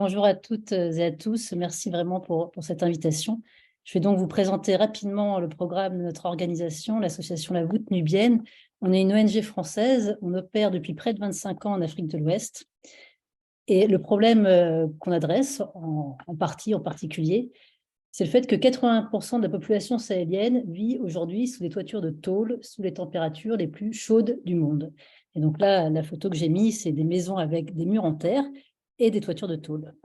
Bonjour à toutes et à tous. Merci vraiment pour cette invitation. Je vais donc vous présenter rapidement le programme de notre organisation, l'association La Voûte Nubienne. On est une ONG française. On opère depuis près de 25 ans en Afrique de l'Ouest. Et le problème qu'on adresse, en particulier, c'est le fait que 80% de la population sahélienne vit aujourd'hui sous des toitures de tôle, sous les températures les plus chaudes du monde. Et donc là, la photo que j'ai mise, c'est des maisons avec des murs en terre et des toitures de tôle.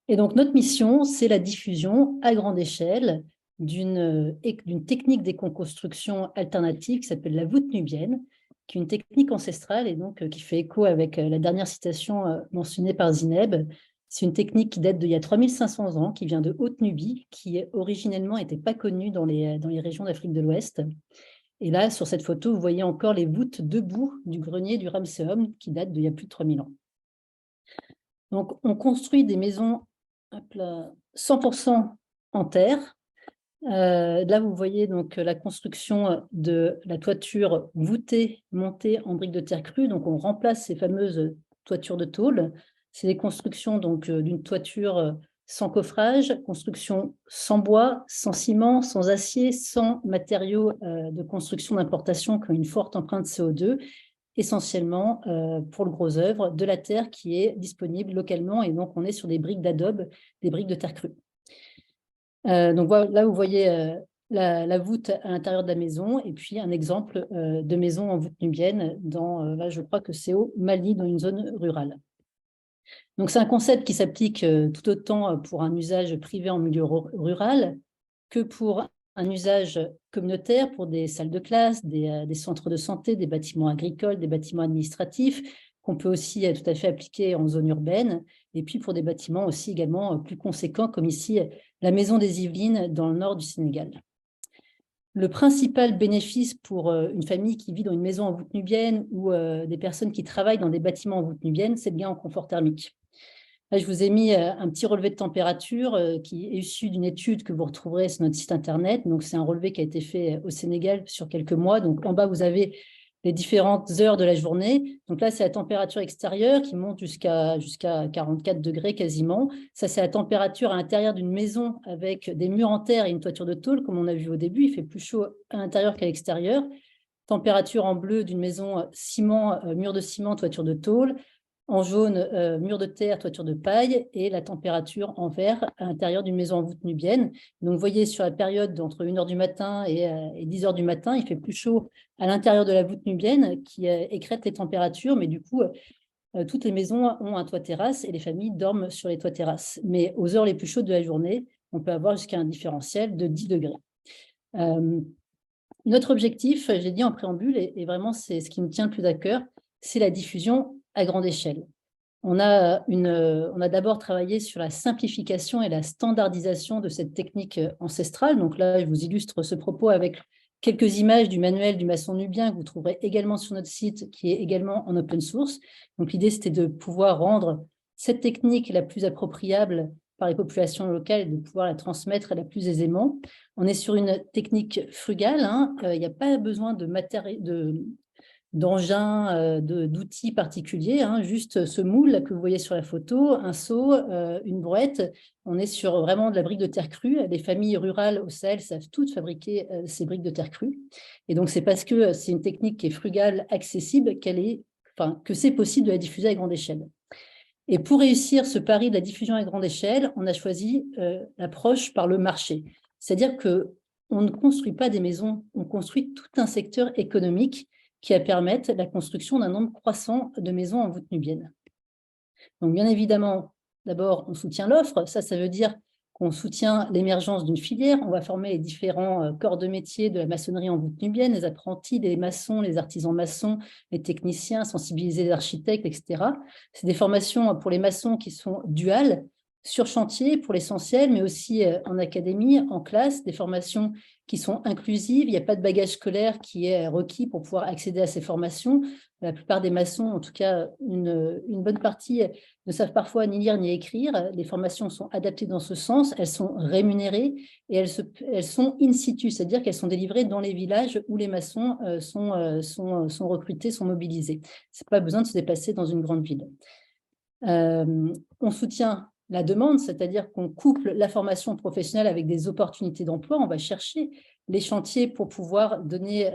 Et donc, notre mission, c'est la diffusion à grande échelle d'une technique d'éco-construction alternative qui s'appelle la voûte nubienne, qui est une technique ancestrale et donc qui fait écho avec la dernière citation mentionnée par Zineb. C'est une technique qui date d'il y a 3500 ans, qui vient de Haute-Nubie, qui originellement n'était pas connue dans les régions d'Afrique de l'Ouest. Et là, sur cette photo, vous voyez encore les voûtes debout du grenier du Ramesséum, qui date d'il y a plus de 3000 ans. Donc, on construit des maisons 100% en terre. Là, vous voyez donc la construction de la toiture voûtée, montée en briques de terre crue. Donc, on remplace ces fameuses toitures de tôle. C'est des constructions d'une toiture sans coffrage, construction sans bois, sans ciment, sans acier, sans matériaux de construction d'importation qui ont une forte empreinte CO2, essentiellement pour le gros œuvre, de la terre qui est disponible localement. Et donc, on est sur des briques d'adobe, des briques de terre crue. Donc là, vous voyez la voûte à l'intérieur de la maison et puis un exemple de maison en voûte nubienne. Là, je crois que c'est au Mali, dans une zone rurale. Donc, c'est un concept qui s'applique tout autant pour un usage privé en milieu rural que pour un usage communautaire, pour des salles de classe, des centres de santé, des bâtiments agricoles, des bâtiments administratifs, qu'on peut aussi tout à fait appliquer en zone urbaine, et puis pour des bâtiments aussi également plus conséquents, comme ici la Maison des Yvelines dans le nord du Sénégal. Le principal bénéfice pour une famille qui vit dans une maison en voûte nubienne ou des personnes qui travaillent dans des bâtiments en voûte nubienne, c'est le gain en confort thermique. Là, je vous ai mis un petit relevé de température qui est issu d'une étude que vous retrouverez sur notre site internet. Donc, c'est un relevé qui a été fait au Sénégal sur quelques mois. Donc, en bas, vous avez les différentes heures de la journée. Donc là, c'est la température extérieure qui monte jusqu'à 44 degrés quasiment. Ça, c'est la température à l'intérieur d'une maison avec des murs en terre et une toiture de tôle, comme on a vu au début. Il fait plus chaud à l'intérieur qu'à l'extérieur. Température en bleu d'une maison ciment, mur de ciment, toiture de tôle. En jaune, mur de terre, toiture de paille, et la température en vert à l'intérieur d'une maison en voûte nubienne. Donc, vous voyez, sur la période d'entre 1h du matin et 10h du matin, il fait plus chaud à l'intérieur de la voûte nubienne qui écrète les températures, mais du coup, toutes les maisons ont un toit terrasse et les familles dorment sur les toits terrasses. Mais aux heures les plus chaudes de la journée, on peut avoir jusqu'à un différentiel de 10 degrés. Notre objectif, j'ai dit en préambule, et vraiment c'est ce qui me tient le plus à cœur, c'est la diffusion à grande échelle. On a d'abord travaillé sur la simplification et la standardisation de cette technique ancestrale. Donc là, je vous illustre ce propos avec quelques images du manuel du maçon nubien que vous trouverez également sur notre site, qui est également en open source. Donc l'idée, c'était de pouvoir rendre cette technique la plus appropriable par les populations locales et de pouvoir la transmettre la plus aisément. On est sur une technique frugale. Il n'y a pas besoin d'engins, d'outils particuliers, juste ce moule que vous voyez sur la photo, un seau, une brouette. On est sur vraiment de la brique de terre crue. Les familles rurales au Sahel savent toutes fabriquer ces briques de terre crue. Et donc, c'est parce que c'est une technique qui est frugale, accessible, que c'est possible de la diffuser à grande échelle. Et pour réussir ce pari de la diffusion à grande échelle, on a choisi l'approche par le marché. C'est-à-dire qu'on ne construit pas des maisons, on construit tout un secteur économique qui permettent la construction d'un nombre croissant de maisons en voûte nubienne. Donc, bien évidemment, d'abord, on soutient l'offre. Ça veut dire qu'on soutient l'émergence d'une filière. On va former les différents corps de métier de la maçonnerie en voûte nubienne, les apprentis, les maçons, les artisans maçons, les techniciens, sensibiliser les architectes, etc. C'est des formations pour les maçons qui sont duales, sur chantier pour l'essentiel, mais aussi en académie, en classe, des formations qui sont inclusives. Il n'y a pas de bagage scolaire qui est requis pour pouvoir accéder à ces formations. La plupart des maçons, en tout cas une bonne partie, ne savent parfois ni lire ni écrire. Les formations sont adaptées dans ce sens, elles sont rémunérées et elles sont in situ, c'est-à-dire qu'elles sont délivrées dans les villages où les maçons sont recrutés, sont mobilisés. Ce n'est pas besoin de se déplacer dans une grande ville. On soutient la demande, c'est-à-dire qu'on couple la formation professionnelle avec des opportunités d'emploi. On va chercher les chantiers pour pouvoir donner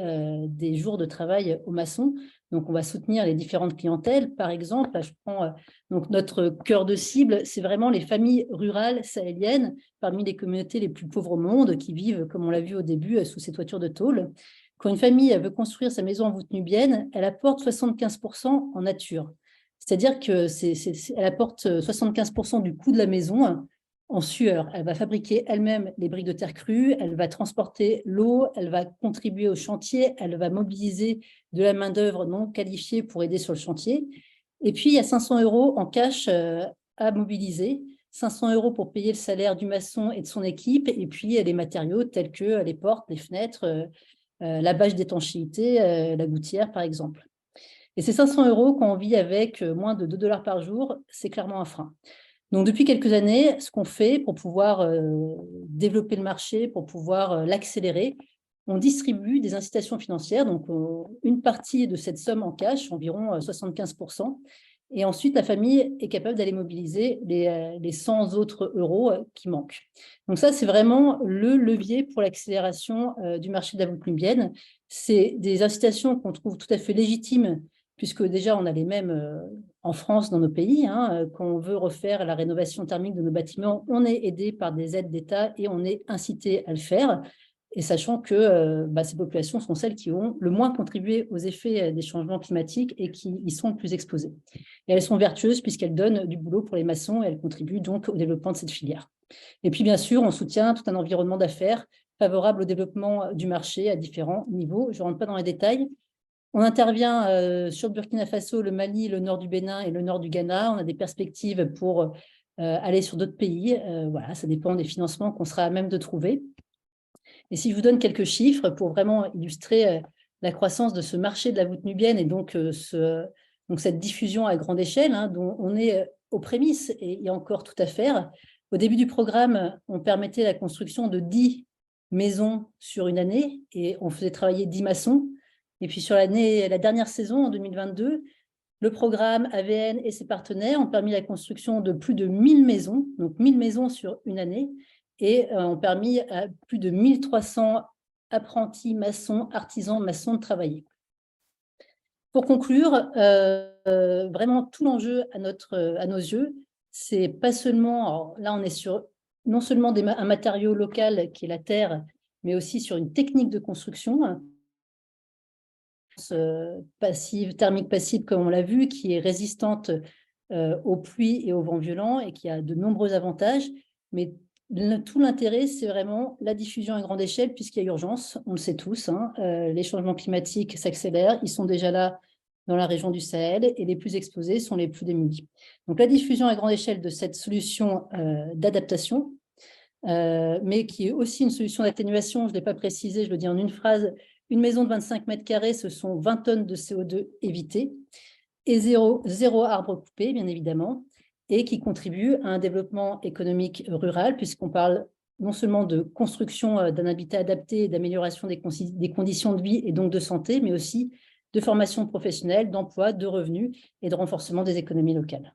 des jours de travail aux maçons. Donc, on va soutenir les différentes clientèles. Par exemple, là, je prends donc notre cœur de cible, c'est vraiment les familles rurales sahéliennes, parmi les communautés les plus pauvres au monde, qui vivent, comme on l'a vu au début, sous ces toitures de tôle. Quand une famille veut construire sa maison en voûte nubienne, elle apporte 75% en nature. C'est-à-dire qu'elle apporte 75% du coût de la maison en sueur. Elle va fabriquer elle-même les briques de terre crue, elle va transporter l'eau, elle va contribuer au chantier, elle va mobiliser de la main-d'œuvre non qualifiée pour aider sur le chantier. Et puis, il y a 500 € en cash à mobiliser. 500 € pour payer le salaire du maçon et de son équipe, et puis les matériaux tels que les portes, les fenêtres, la bâche d'étanchéité, la gouttière, par exemple. Et ces 500 € quand on vit avec moins de 2 $ par jour, c'est clairement un frein. Donc, depuis quelques années, ce qu'on fait pour pouvoir développer le marché, pour pouvoir l'accélérer, on distribue des incitations financières, donc une partie de cette somme en cash, environ 75%, et ensuite la famille est capable d'aller mobiliser les 100 autres euros qui manquent. Donc ça, c'est vraiment le levier pour l'accélération du marché de la voûte nubienne. C'est des incitations qu'on trouve tout à fait légitimes, puisque déjà on a les mêmes en France, dans nos pays. Quand on veut refaire la rénovation thermique de nos bâtiments, on est aidé par des aides d'État et on est incité à le faire. Et sachant que ces populations sont celles qui ont le moins contribué aux effets des changements climatiques et qui y sont le plus exposées. Et elles sont vertueuses puisqu'elles donnent du boulot pour les maçons et elles contribuent donc au développement de cette filière. Et puis, bien sûr, on soutient tout un environnement d'affaires favorable au développement du marché à différents niveaux. Je ne rentre pas dans les détails. On intervient sur le Burkina Faso, le Mali, le nord du Bénin et le nord du Ghana. On a des perspectives pour aller sur d'autres pays. Voilà, ça dépend des financements qu'on sera à même de trouver. Et si je vous donne quelques chiffres pour vraiment illustrer la croissance de ce marché de la voûte nubienne et donc, cette diffusion à grande échelle, dont on est aux prémices et il y a encore tout à faire. Au début du programme, on permettait la construction de 10 maisons sur une année et on faisait travailler 10 maçons. Et puis sur la dernière saison, en 2022, le programme AVN et ses partenaires ont permis la construction de plus de 1000 maisons, donc 1000 maisons sur une année, et ont permis à plus de 1300 apprentis maçons, artisans maçons de travailler. Pour conclure, vraiment tout l'enjeu à nos yeux, c'est pas seulement, alors là on est sur non seulement un matériau local qui est la terre, mais aussi sur une technique de construction passive, thermique passive comme on l'a vu, qui est résistante aux pluies et aux vents violents et qui a de nombreux avantages, mais tout l'intérêt, c'est vraiment la diffusion à grande échelle puisqu'il y a urgence, on le sait tous, les changements climatiques s'accélèrent, ils sont déjà là dans la région du Sahel et les plus exposés sont les plus démunis. Donc la diffusion à grande échelle de cette solution d'adaptation, mais qui est aussi une solution d'atténuation, je ne l'ai pas précisé, je le dis en une phrase, une maison de 25 mètres carrés, ce sont 20 tonnes de CO2 évitées et zéro arbre coupé, bien évidemment, et qui contribue à un développement économique rural, puisqu'on parle non seulement de construction d'un habitat adapté et d'amélioration des conditions de vie et donc de santé, mais aussi de formation professionnelle, d'emploi, de revenus et de renforcement des économies locales.